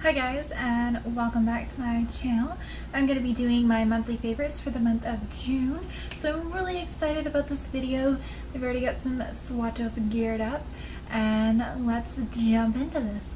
Hi guys, and welcome back to my channel. I'm going to be doing my monthly favorites for the month of June, so I'm really excited about this video. I've already got some swatches geared up, and let's jump into this.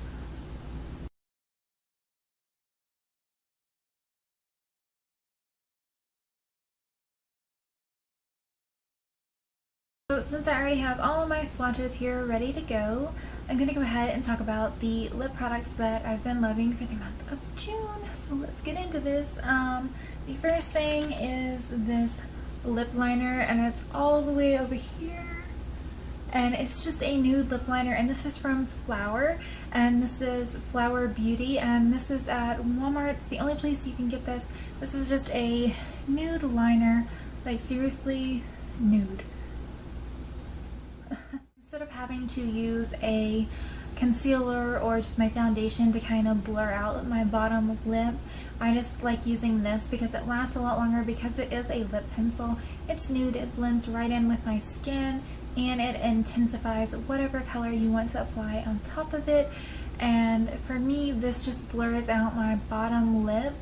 So since I already have all of my swatches here ready to go, I'm going to go ahead and talk about the lip products that I've been loving for the month of June. So let's get into this. The first thing is this lip liner, and it's all the way over here. And it's just a nude lip liner, and this is from Flower, and this is Flower Beauty, and this is at Walmart. It's the only place you can get this. This is just a nude liner, like seriously nude. Instead of having to use a concealer or just my foundation to kind of blur out my bottom lip, I just like using this because it lasts a lot longer because it is a lip pencil. It's nude, it blends right in with my skin, and it intensifies whatever color you want to apply on top of it. And for me, this just blurs out my bottom lip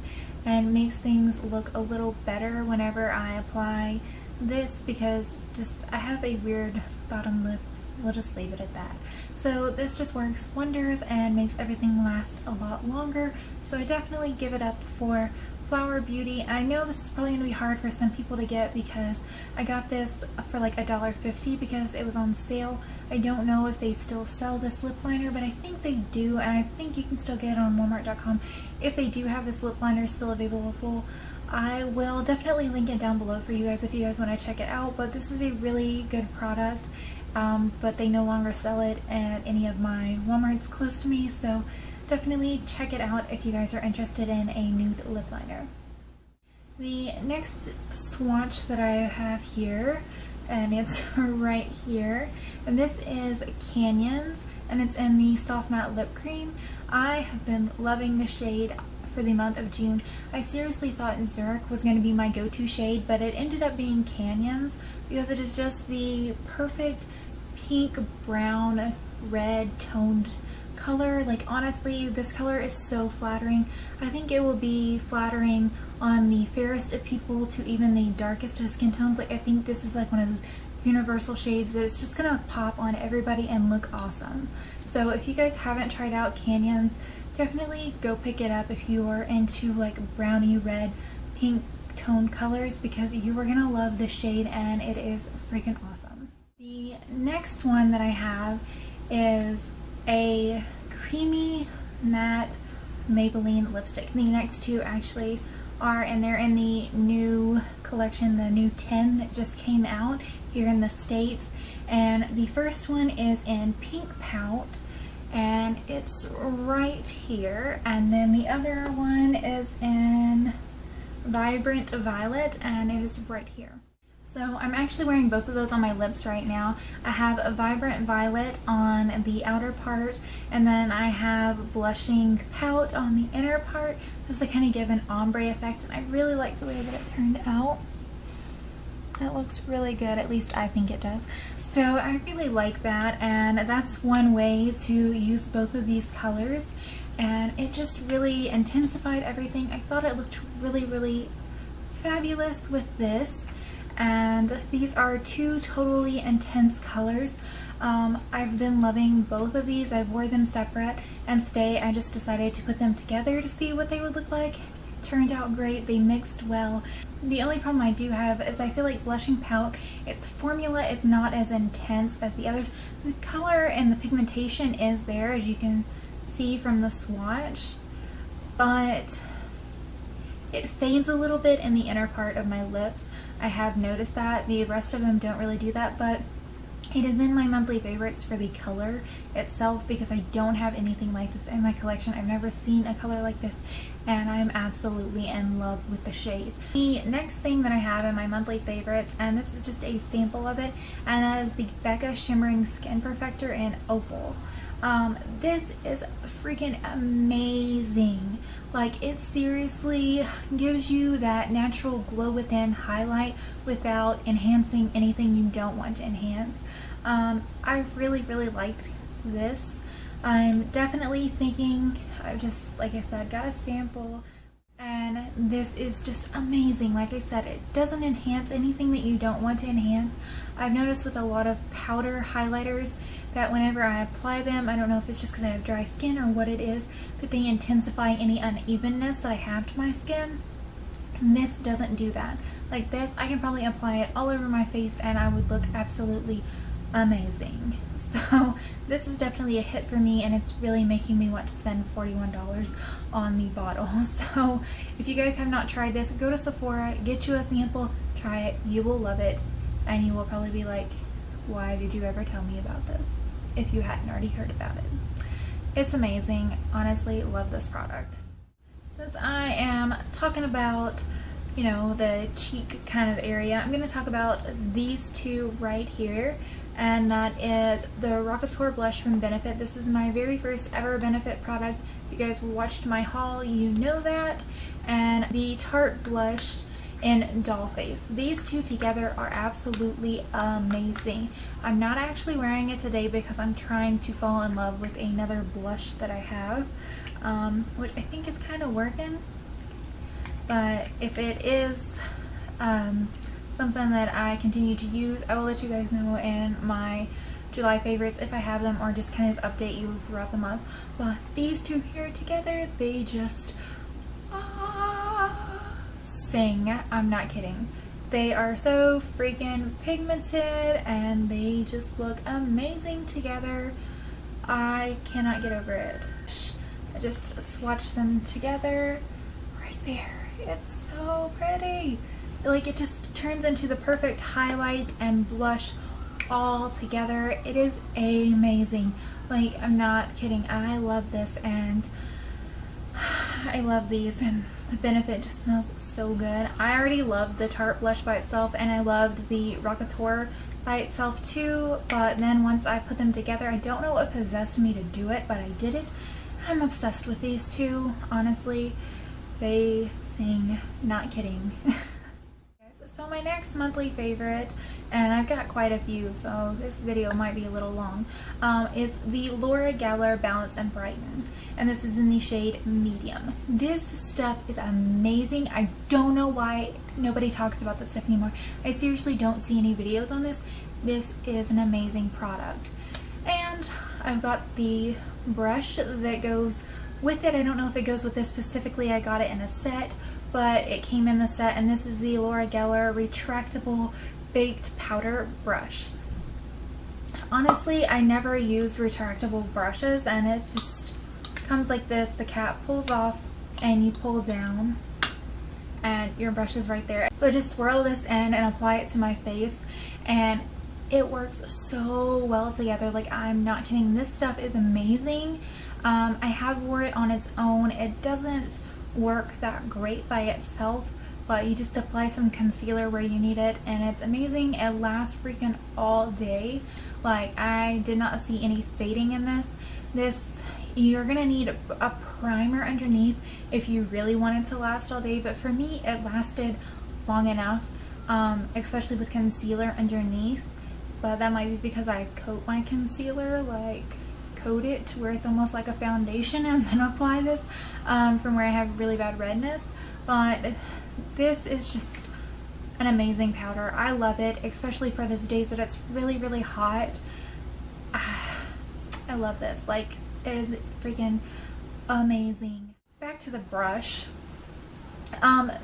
and makes things look a little better whenever I apply this, because just I have a weird bottom lip. We'll just leave it at that. So this just works wonders and makes everything last a lot longer. So I definitely give it up for Flower Beauty. I know this is probably going to be hard for some people to get because I got this for like $1.50 because it was on sale. I don't know if they still sell this lip liner, but I think they do, and I think you can still get it on Walmart.com. If they do have this lip liner still available, I will definitely link it down below for you guys if you guys want to check it out. But this is a really good product. But they no longer sell it at any of my Walmarts close to me, so definitely check it out if you guys are interested in a nude lip liner. The next swatch that I have here, and it's right here, and this is Canyons, and it's in the Soft Matte Lip Cream. I have been loving the shade for the month of June. I seriously thought Zurich was going to be my go-to shade, but it ended up being Canyons because it is just the perfect pink, brown, red toned color. Like honestly, this color is so flattering. I think it will be flattering on the fairest of people to even the darkest of skin tones. Like I think this is like one of those universal shades that it's just gonna pop on everybody and look awesome. So if you guys haven't tried out Canyons, definitely go pick it up if you are into like brownie red, pink tone colors, because you are gonna love this shade and it is freaking awesome. The next one that I have is a creamy matte Maybelline lipstick. The next two actually are, and they're in the new collection, the new 10 that just came out here in the States. And the first one is in Pink Pout, and it's right here. And then the other one is in Vibrant Violet, and it is right here. So I'm actually wearing both of those on my lips right now. I have a Vibrant Violet on the outer part, and then I have Blushing Pout on the inner part, just to kind of give an ombre effect, and I really like the way that it turned out. It looks really good, at least I think it does. So I really like that, and that's one way to use both of these colors, and it just really intensified everything. I thought it looked really, really fabulous with this. And these are two totally intense colors. I've been loving both of these. I've wore them separate, and today I just decided to put them together to see what they would look like. Turned out great. They mixed well. The only problem I do have is I feel like Blushing Pout, its formula is not as intense as the others. The color and the pigmentation is there, as you can see from the swatch, but it fades a little bit in the inner part of my lips. I have noticed that. The rest of them don't really do that, but it is in my monthly favorites for the color itself because I don't have anything like this in my collection. I've never seen a color like this, and I'm absolutely in love with the shade. The next thing that I have in my monthly favorites, and this is just a sample of it, and that is the Becca Shimmering Skin Perfector in Opal. This is freaking amazing. Like, it seriously gives you that natural glow within highlight without enhancing anything you don't want to enhance. I really, really liked this. I'm definitely thinking I've just, like I said, got a sample. And this is just amazing. Like I said, it doesn't enhance anything that you don't want to enhance. I've noticed with a lot of powder highlighters that whenever I apply them, I don't know if it's just because I have dry skin or what it is, that they intensify any unevenness that I have to my skin. And this doesn't do that. Like this, I can probably apply it all over my face and I would look absolutely amazing. So this is definitely a hit for me, and it's really making me want to spend $41 on the bottle. So if you guys have not tried this, go to Sephora, get you a sample, try it. You will love it, and you will probably be like, why did you ever tell me about this if you hadn't already heard about it? It's amazing. Honestly, love this product. Since I am talking about, you know, the cheek kind of area, I'm going to talk about these two right here, and that is the Rockateur blush from Benefit. This is my very first ever Benefit product. If you guys watched my haul, you know that. And the Tarte blush in Dollface. These two together are absolutely amazing. I'm not actually wearing it today because I'm trying to fall in love with another blush that I have, which I think is kind of working. But if it is something that I continue to use, I will let you guys know in my July favorites if I have them, or just kind of update you throughout the month. But these two here together, they just sing. I'm not kidding. They are so freaking pigmented and they just look amazing together. I cannot get over it. I just swatched them together right there. It's so pretty. Like, it just turns into the perfect highlight and blush all together. It is amazing. Like, I'm not kidding. I love this, and I love these, and the Benefit just smells so good. I already loved the Tarte blush by itself, and I loved the Rockateur by itself too, but then once I put them together, I don't know what possessed me to do it, but I did it. I'm obsessed with these two, honestly. They sing, not kidding. So my next monthly favorite, and I've got quite a few, so this video might be a little long, is the Laura Geller Balance and Brighten, and this is in the shade Medium. This stuff is amazing. I don't know why nobody talks about this stuff anymore. I seriously don't see any videos on this. This is an amazing product. And I've got the brush that goes with it. I don't know if it goes with this specifically. I got it in a set, but it came in the set, and this is the Laura Geller retractable baked powder brush. Honestly, I never use retractable brushes, and it just comes like this. The cap pulls off and you pull down and your brush is right there. So I just swirl this in and apply it to my face, and it works so well together. Like, I'm not kidding. This stuff is amazing. I have wore it on its own. It doesn't work that great by itself, but you just apply some concealer where you need it, and it's amazing. It lasts freaking all day. Like, I did not see any fading in this. You're gonna need a primer underneath if you really want it to last all day, but for me it lasted long enough, especially with concealer underneath. But that might be because I coat my concealer, like coat it to where it's almost like a foundation, and then apply this from where I have really bad redness. But this is just an amazing powder. I love it, especially for those days that it's really, really hot. I love this. Like, it is freaking amazing. Back to the brush.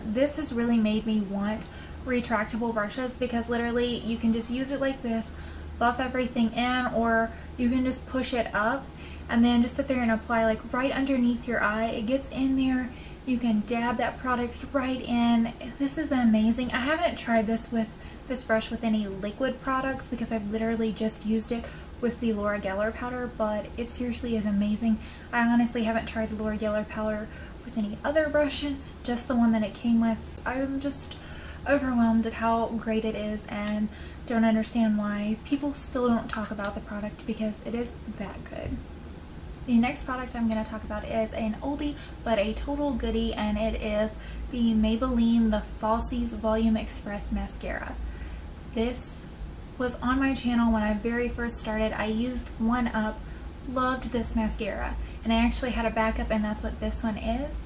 This has really made me want retractable brushes, because literally you can just use it like this, buff everything in, or you can just push it up and then just sit there and apply like right underneath your eye. It gets in there. You can dab that product right in. This is amazing. I haven't tried this brush with any liquid products because I've literally just used it with the Laura Geller powder, but it seriously is amazing. I honestly haven't tried the Laura Geller powder with any other brushes, just the one that it came with. I'm just overwhelmed at how great it is, and don't understand why people still don't talk about the product, because it is that good. The next product I'm going to talk about is an oldie but a total goodie, and it is the Maybelline The Falsies Volume Express Mascara. This was on my channel when I very first started. I used 1UP loved this mascara, and I actually had a backup, and that's what this one is.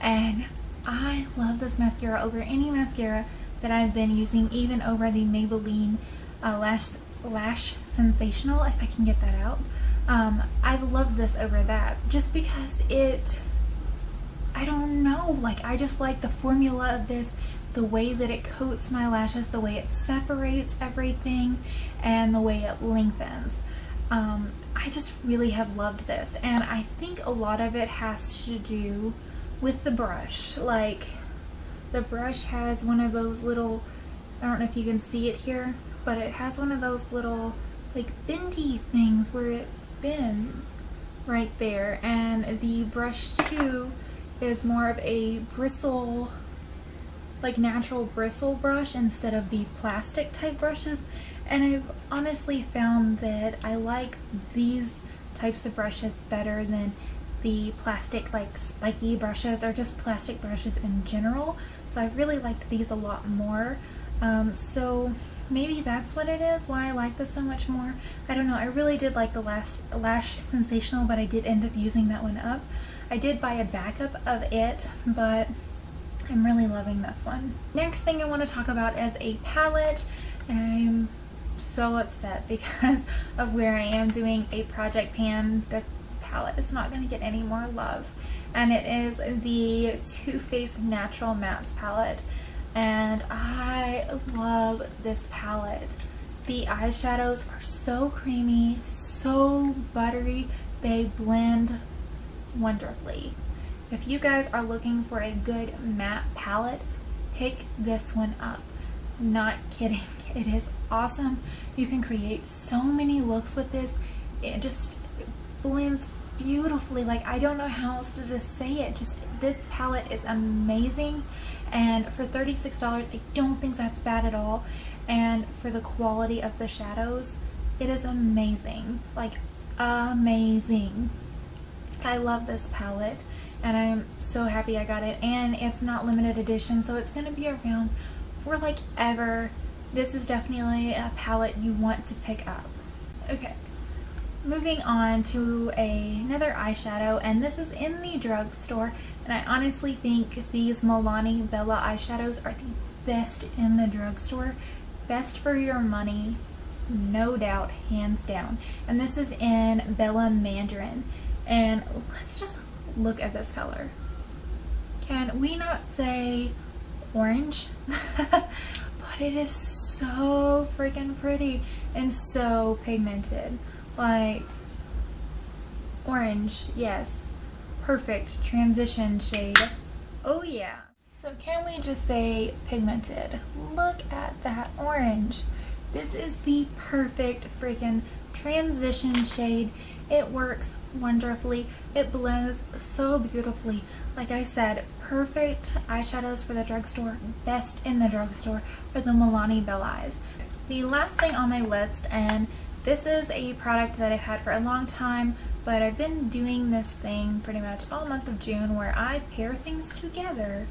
And I love this mascara over any mascara that I've been using, even over the Maybelline Lash Sensational, if I can get that out. I've loved this over that just because I don't know, like, I just like the formula of this, the way that it coats my lashes, the way it separates everything, and the way it lengthens. I just really have loved this, and I think a lot of it has to do with the brush. Like, the brush has one of those little, I don't know if you can see it here, but it has one of those little like bendy things where it bends right there, and the brush too is more of a bristle, like natural bristle brush instead of the plastic type brushes. And I've honestly found that I like these types of brushes better than the plastic, like spiky brushes, or just plastic brushes in general. So I really liked these a lot more. So maybe that's what it is, why I like this so much more. I don't know, I really did like the Lash Sensational, but I did end up using that one up. I did buy a backup of it, but I'm really loving this one. Next thing I want to talk about is a palette, and I'm so upset because of where I am doing a project pan. This palette is not going to get any more love, and it is the Too Faced Natural Mattes palette, and I love this palette. The eyeshadows are so creamy, so buttery, they blend wonderfully. If you guys are looking for a good matte palette, pick this one up. Not kidding, it is awesome. You can create so many looks with this. It just blends beautifully. Like, I don't know how else to just say it. Just, this palette is amazing, and for $36 I don't think that's bad at all. And for the quality of the shadows, it is amazing. Like, amazing. I love this palette, and I'm so happy I got it, and it's not limited edition, so it's going to be around for like ever. This is definitely a palette you want to pick up. Okay, moving on to another eyeshadow, and this is in the drugstore, and I honestly think these Milani Bella eyeshadows are the best in the drugstore. Best for your money, no doubt, hands down. And this is in Bella Mandarin. And let's just look at this color. Can we not say orange? But it is so freaking pretty and so pigmented. Like, orange, yes. Perfect transition shade. Oh yeah. So can we just say pigmented? Look at that orange. This is the perfect freaking transition shade. It works wonderfully. It blends so beautifully. Like I said, perfect eyeshadows for the drugstore. Best in the drugstore for the Milani Bella eyes. The last thing on my list, and this is a product that I've had for a long time, but I've been doing this thing pretty much all month of June where I pair things together.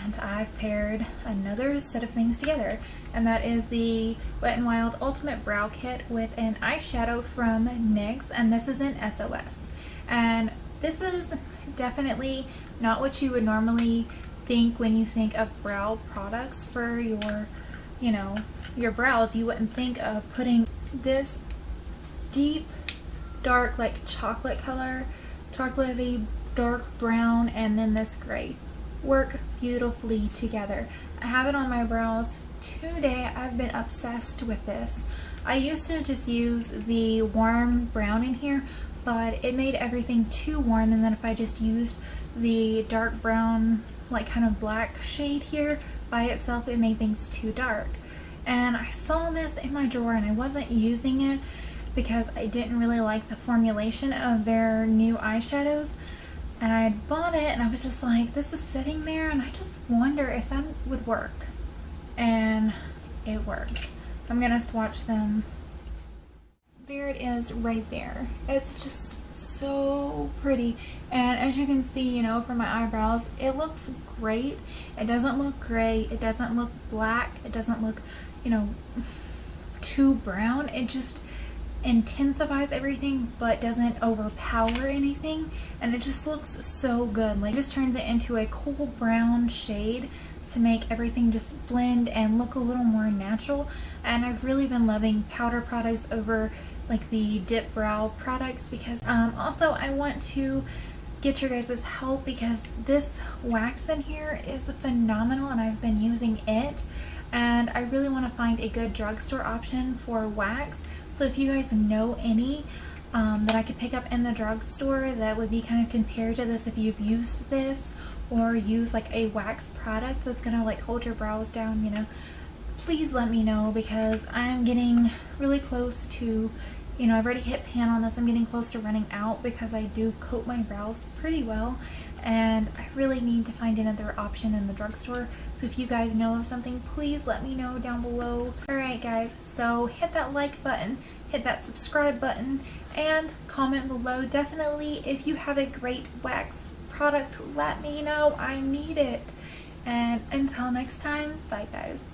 And I've paired another set of things together, and that is the Wet n Wild Ultimate Brow Kit with an eyeshadow from NYX, and this is in SOS. And this is definitely not what you would normally think when you think of brow products for your, you know, your brows. You wouldn't think of putting this deep, dark, like chocolate color, chocolatey, dark brown, and then this gray. Work beautifully together. I have it on my brows today. I've been obsessed with this. I used to just use the warm brown in here, but it made everything too warm, and then if I just used the dark brown, like kind of black shade here by itself, it made things too dark. And I saw this in my drawer and I wasn't using it because I didn't really like the formulation of their new eyeshadows. And I had bought it and I was just like, this is sitting there and I just wonder if that would work. And it worked. I'm gonna swatch them. There it is right there. It's just so pretty. And as you can see, you know, for my eyebrows, it looks great. It doesn't look gray. It doesn't look black. It doesn't look, you know, too brown. It just, intensifies everything but doesn't overpower anything, and it just looks so good. Like, it just turns it into a cool brown shade to make everything just blend and look a little more natural. And I've really been loving powder products over like the dip brow products because also I want to get your guys' help because this wax in here is phenomenal and I've been using it, and I really want to find a good drugstore option for wax. So if you guys know any that I could pick up in the drugstore that would be kind of compared to this, if you've used this or use like a wax product that's gonna like hold your brows down, you know, please let me know because I'm getting really close to, you know, I've already hit pan on this. I'm getting close to running out because I do coat my brows pretty well and I really need to find another option in the drugstore. So if you guys know of something, please let me know down below. Alright guys, so hit that like button, hit that subscribe button, and comment below. Definitely, if you have a great wax product, let me know. I need it. And until next time, bye guys.